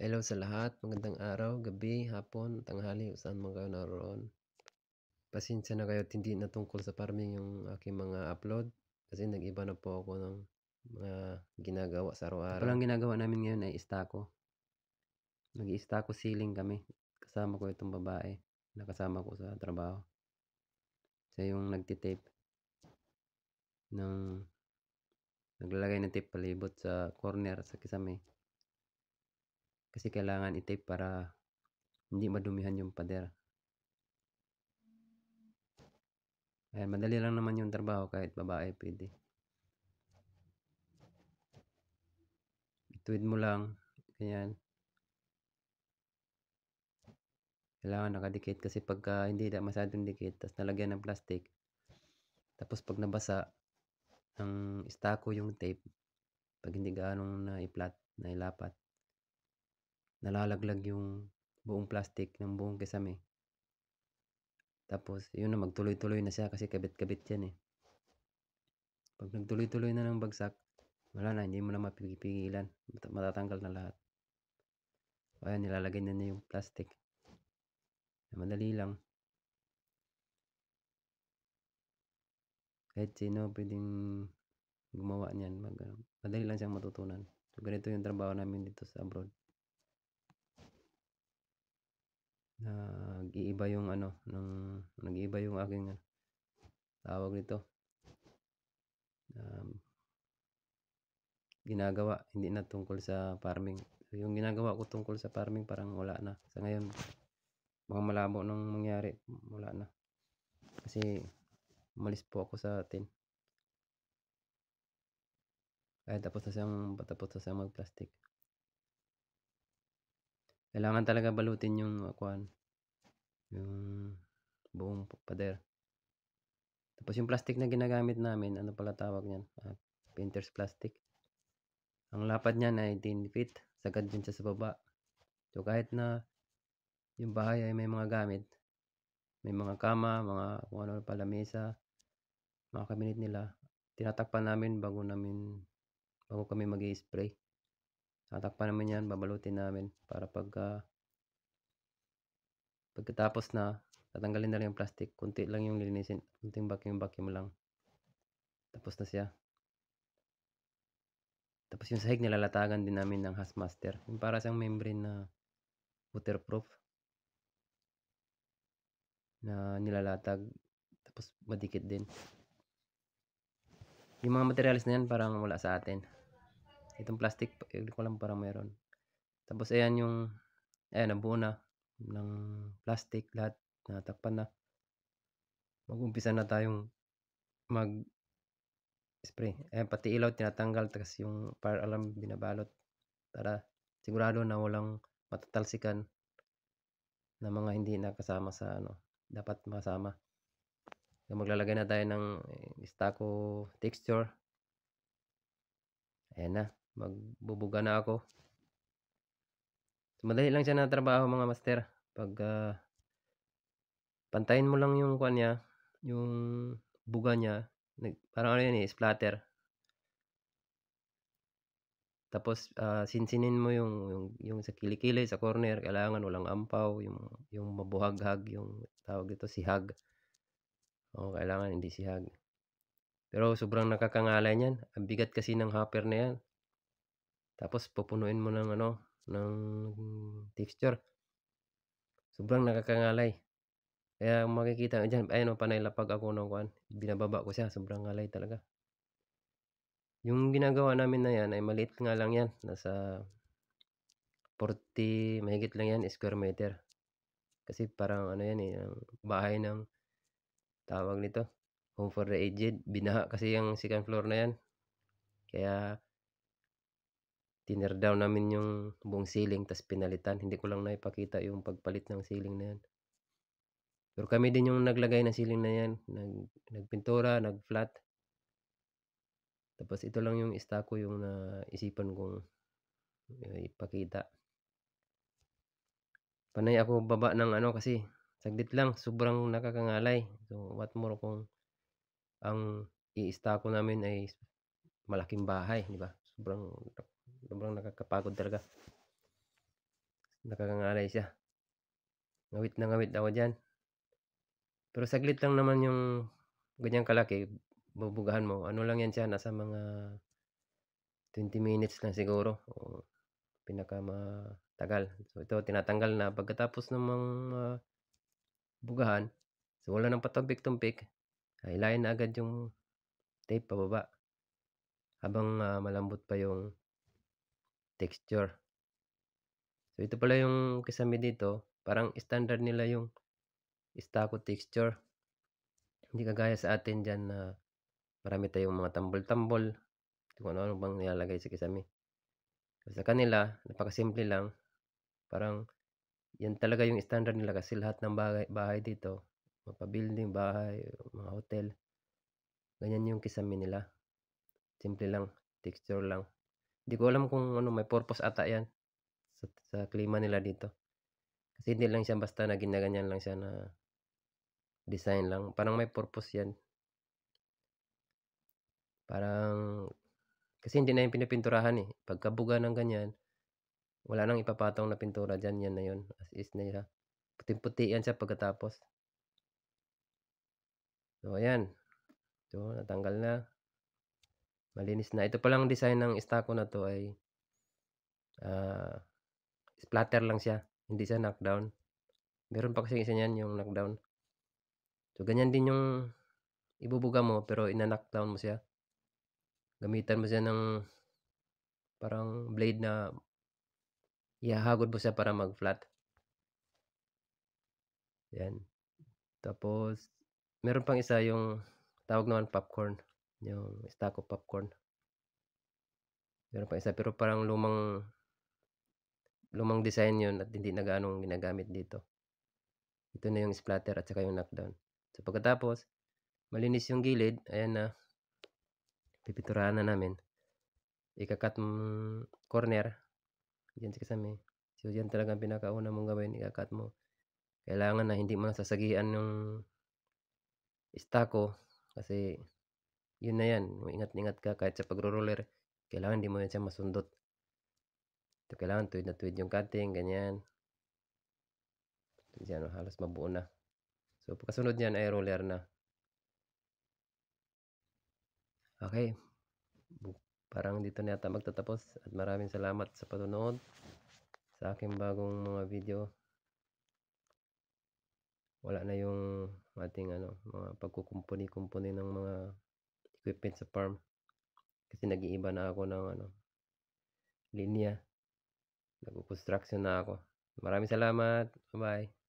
Hello sa lahat, magandang araw, gabi, hapon, tanghali, kung saan man kayo naroon. Pasensya na kayo't hindi na tungkol sa farming yung aking mga upload kasi nag-iba na po ako ng mga ginagawa sa Ito araw-araw. palang ginagawa namin ngayon ay istako. Nag-i-istako ceiling kami. Kasama ko itong babae na kasama ko sa trabaho. Siya yung nagtitape ng naglalagay ng tape palibot sa corner sa kisame. Kasi kailangan i-tape para hindi madumihan yung pader. Ayan, madali lang naman yung trabaho kahit babae pwede. Ituwid mo lang, ganyan. Kailangan nakadikit kasi pagka hindi na masyadong dikit, tapos nalagyan ng plastic, tapos pag nabasa ng istako yung tape, pag hindi gaanong nailapat, nalalaglag yung buong plastic ng buong kisame. Tapos yun na, magtuloy-tuloy na siya kasi kabit-kabit yan eh. Pag nagtuloy-tuloy na ng bagsak, wala na, hindi mo na mapipigilan, matatanggal na lahat. Ayan, nilalagay na niya yung plastic. Madali lang. Kahit sino pwedeng gumawa niyan. Madali lang siyang matutunan. So, ganito yung trabaho namin dito sa abroad. Nag-iiba yung nag-iiba yung aking tawag nito. Ginagawa, hindi na tungkol sa farming. So, yung ginagawa ko tungkol sa farming parang wala na. Sa ngayon, mga malabo nang mangyari, wala na. Kasi umalis po ako sa atin. Kahit tapos na siyang mag-plastic. Kailangan talaga balutin yung yung buong pader. Tapos yung plastic na ginagamit namin, ano pala tawag niyan? Painter's plastic. Ang lapad niyan ay 10 feet. Sagad din siya sa baba. So kahit na yung bahay ay may mga gamit, may mga kama, mga kung ano pala mesa, mga cabinet nila, tinatakpan namin bago kami mag-i-spray. Tatakpan namin yan, babalutin namin para pagkatapos na, tatanggalin na lang yung plastic, kunti lang yung lilinisin, kunting vacuum lang. Tapos na siya. Tapos yung sahig nilalatagan din namin ng Hazmaster. Yung para siyang membrane na waterproof na nilalatag. Tapos madikit din. Yung mga materials na yan parang wala sa atin. Itong plastic, hindi ko lang parang mayroon. Tapos ayan nabuo na ng plastic lahat, natakpan na. Mag-umpisa na tayong mag-spray. Ayan, pati ilaw tinatanggal, tapos yung fire alarm binabalot para sigurado na walang matatalsikan na mga hindi nakasama sa dapat masama. So, maglalagay na tayo ng istako texture. Ayan na, magbubuga na ako. So, madali lang siya na trabaho mga master. Pag pantayin mo lang yung yung buga niya, parang ano yan eh, splatter. Tapos sinsinin mo yung sa kilikili, sa corner, kailangan walang ampaw, yung mabuhaghag, yung tawag dito sihag. O kailangan hindi sihag. Pero sobrang nakakangalay niyan. Ang bigat kasi ng hopper na yan. Tapos pupunuin mo ng texture. Sobrang nakakangalay. Kaya makikita nyo dyan, ayun o, panay lapag ako ng binababa ko siya, sobrang ngalay talaga. Yung ginagawa namin na yan ay maliit nga lang yan. Nasa 40, mahigit lang yan, square meter. Kasi parang yan eh, bahay ng tawag nito, home for the aged. Binaha kasi yung second floor na yan. Kaya tinir down namin yung buong ceiling, tas pinalitan. Hindi ko lang naipakita yung pagpalit ng ceiling na yan. Pero kami din yung naglagay ng ceiling na yan. Nagpintura, nag-flat. Tapos ito lang yung istako yung naisipan kong ipakita. Panay ako baba ng kasi saglit lang, sobrang nakakangalay. So what more kung ang i-istako namin ay malaking bahay, di ba? Sobrang nakakapagod talaga. Nakakangalay siya. Ngawit na ngawit ako diyan. Pero saglit lang naman yung ganyang kalaki, bubugahan mo. Ano lang yan siya, nasa mga 20 minutes lang siguro o pinakamatagal. So ito tinatanggal na pagkatapos namang bugahan, so wala ng patumpik-tumpik, hilain na agad yung tape pababa habang malambot pa yung texture. So ito pala yung kisame dito, parang standard nila yung Istaco texture. Hindi kagaya sa atin diyan na marami tayong mga tambol-tambol, kung ano-ano bang nilalagay sa kisame. Sa kanila napakasimple lang, parang yan talaga yung standard nila kasi lahat ng bahay dito, mapa-building, bahay, mga hotel, ganyan yung kisame nila. Simple lang, texture lang. Hindi ko alam kung ano, may purpose ata yan sa klima nila dito. Kasi hindi lang siya basta na ginaganyan lang siya na design lang. Parang may purpose yan. Parang kasi hindi na yung pinipinturahan eh. Pagkabuga ng ganyan, wala nang ipapatong na pintura dyan. Yan na yun. As is na siya. Puting-puti yan siya pagkatapos. So ayan. So natanggal na. Malinis na. Ito palang design ng Istaco na to ay splatter lang siya. Hindi siya knockdown. Meron pa kasi isa niyan yung knockdown. So ganyan din yung ibubuga mo pero ina-knockdown mo siya. Gamitan mo siya ng parang blade na ihahagod mo siya para mag-flat. Yan. Tapos meron pang isa yung tawag naman popcorn. Yung Istaco popcorn. Meron pang isa pero parang lumang design yun at hindi na gaanong ginagamit dito. Ito na yung splatter at saka yung knockdown. So pagkatapos, malinis yung gilid, ayan na, pipinturahan na namin. Ikakat corner, yan sa kasami. So yan talaga ang pinakauna mong gawin, ikakat mo. Kailangan na hindi mo nasasagian yung Istaco kasi yun na yan, ingat-ingat ka kahit sa pagro-roller, kailangan hindi mo yan siya masundot. So, kailangan tuwid na tuwid yung cutting, ganyan. Diyan, halos mabuo na. So pagkasunod niyan ay roller na. Okay. Parang dito na yata magtatapos at maraming salamat sa panonood sa aking bagong mga video. Wala na yung ating mga pagkukumpuni-kumpuni ng mga equipment sa farm kasi nag-iiba na ako ng linya. Nag-construction na ako. Maraming salamat. Bye-bye.